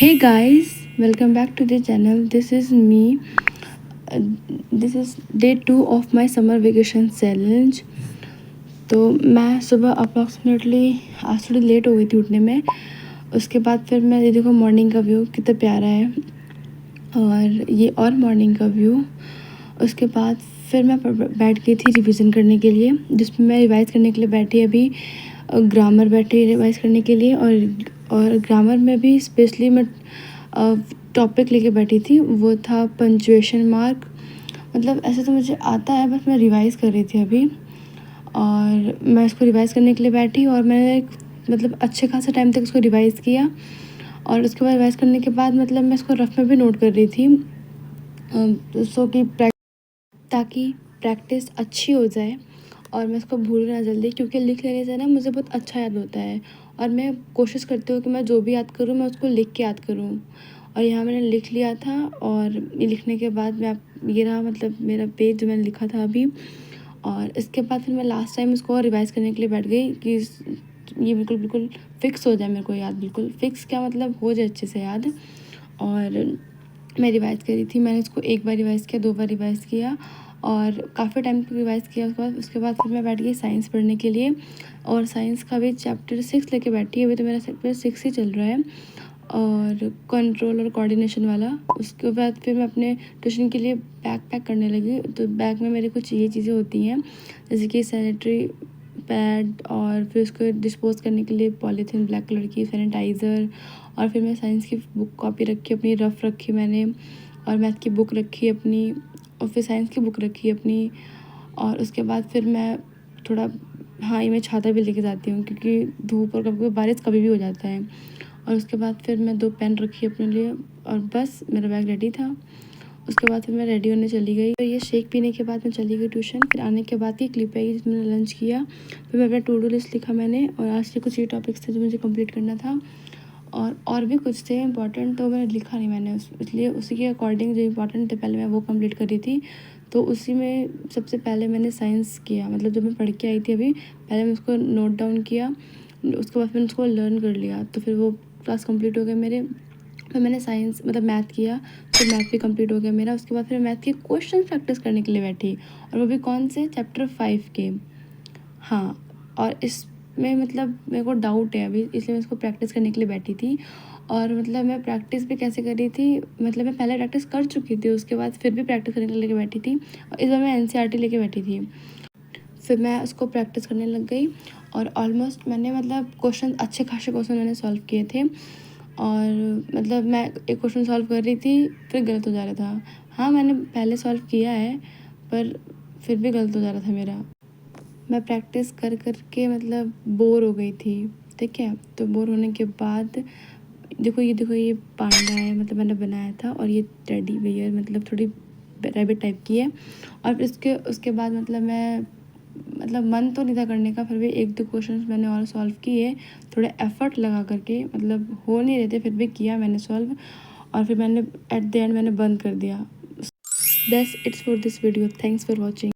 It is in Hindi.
Hey guys, welcome back to the channel. This is me. This is day 2 of my summer vacation challenge. तो मैं सुबह अप्रॉक्सीमेटली आज थोड़ी लेट हो गई थी उठने में। उसके बाद फिर मैं ये देखो मॉर्निंग का व्यू कितना प्यारा है, और ये और मॉर्निंग का व्यू। उसके बाद फिर मैं बैठ गई थी रिवीजन करने के लिए, जिसमें मैं रिवाइज़ करने के लिए बैठी अभी। ग्रामर बैठी रिवाइज़ करने के लिए, और ग्रामर में भी स्पेशली मैं टॉपिक लेके बैठी थी, वो था पंक्चुएशन मार्क। मतलब ऐसे तो मुझे आता है, बस मैं रिवाइज़ कर रही थी अभी, और मैं इसको रिवाइज़ करने के लिए बैठी और मैंने मतलब अच्छे खासा टाइम तक इसको रिवाइज़ किया। और उसके बाद रिवाइज़ करने के बाद मतलब मैं इसको रफ में भी नोट कर रही थी, सो कि ताकि प्रैक्टिस अच्छी हो जाए और मैं इसको भूल ना जल्दी, क्योंकि लिख लेने से ना मुझे बहुत अच्छा याद होता है। और मैं कोशिश करती हूँ कि मैं जो भी याद करूँ मैं उसको लिख के याद करूँ। और यहाँ मैंने लिख लिया था, और ये लिखने के बाद ये रहा मतलब मेरा पेज जो मैंने लिखा था अभी। और इसके बाद फिर मैं लास्ट टाइम इसको रिवाइज़ करने के लिए बैठ गई कि ये बिल्कुल बिल्कुल फ़िक्स हो जाए, मेरे को याद बिल्कुल फ़िक्स क्या मतलब हो जाए अच्छे से याद। और मैं रिवाइज़ करी थी, मैंने इसको एक बार रिवाइज़ किया, 2 बार रिवाइज़ किया और काफ़ी टाइम तक रिवाइज़ किया। उसके बाद फिर मैं बैठ गई साइंस पढ़ने के लिए, और साइंस का भी चैप्टर 6 लेके बैठी है। अभी तो मेरा चैप्टर 6 ही चल रहा है, और कंट्रोल और कोऑर्डिनेशन वाला। उसके बाद फिर मैं अपने ट्यूशन के लिए बैग पैक करने लगी। तो बैग में मेरे कुछ ये चीज़ें होती हैं, जैसे कि सैनिटरी पैड, और फिर उसको डिस्पोज करने के लिए पॉलीथीन ब्लैक कलर की, सैनिटाइज़र। और फिर मैं साइंस की बुक कॉपी रखी अपनी, रफ़ रखी मैंने, और मैथ की बुक रखी अपनी, और फिर साइंस की बुक रखी अपनी। और उसके बाद फिर मैं थोड़ा, हाँ ये मैं छाता भी लेके जाती हूँ, क्योंकि धूप और कभी बारिश कभी भी हो जाता है। और उसके बाद फिर मैं 2 पेन रखी अपने लिए, और बस मेरा बैग रेडी था। उसके बाद फिर मैं रेडी होने चली गई। तो ये शेक पीने के बाद मैं चली गई ट्यूशन। फिर आने के बाद की क्लिप है जिसमें मैंने लंच किया। फिर मैं अपना टू डू लिस्ट लिखा मैंने, और आज के कुछ ये टॉपिक्स थे जो मुझे कंप्लीट करना था, और भी कुछ थे इंपॉर्टेंट, तो मैंने लिखा नहीं मैंने इसलिए उसी के अकॉर्डिंग जो इंपॉर्टेंट थे पहले मैं वो कंप्लीट कर रही थी। तो उसी में सबसे पहले मैंने साइंस किया, मतलब जो मैं पढ़ के आई थी अभी, पहले मैं उसको नोट डाउन किया। उसके बाद मैंने उसको लर्न कर लिया, तो फिर वो क्लास कंप्लीट हो गए मेरे। फिर मैंने साइंस मतलब मैथ किया, फिर मैथ भी कंप्लीट हो गया मेरा। उसके बाद फिर मैथ के क्वेश्चन प्रैक्टिस करने के लिए बैठी, और वो भी कौन से, चैप्टर 5 के। हाँ, और इसमें मतलब मेरे को डाउट है अभी, इसलिए मैं इसको प्रैक्टिस करने के लिए बैठी थी। और मतलब मैं प्रैक्टिस भी कैसे कर रही थी, मतलब मैं पहले प्रैक्टिस कर चुकी थी, उसके बाद फिर भी प्रैक्टिस करने के लिए लेके बैठी थी। और इस बार मैं एनसीईआरटी लेके बैठी थी। फिर मैं उसको प्रैक्टिस करने लग गई, और ऑलमोस्ट मैंने मतलब क्वेश्चन, अच्छे खासे क्वेश्चन मैंने सॉल्व किए थे। और मतलब मैं एक क्वेश्चन सॉल्व कर रही थी, फिर गलत हो जा रहा था। हाँ मैंने पहले सॉल्व किया है, पर फिर भी गलत हो जा रहा था मेरा। मैं प्रैक्टिस कर कर के मतलब बोर हो गई थी, ठीक है। तो बोर होने के बाद देखो ये पांडा है, मतलब मैंने बनाया था, और ये टेडी बियर मतलब थोड़ी रैबिट टाइप की है। और फिर उसके बाद मतलब मैं मतलब मन तो नहीं था करने का, फिर भी 1-2 क्वेश्चंस मैंने और सॉल्व किए, थोड़ा एफर्ट लगा करके, मतलब हो नहीं रहे थे फिर भी किया मैंने सॉल्व। और फिर मैंने एट द एंड मैंने बंद कर दिया। That's it's for this video, thanks for watching.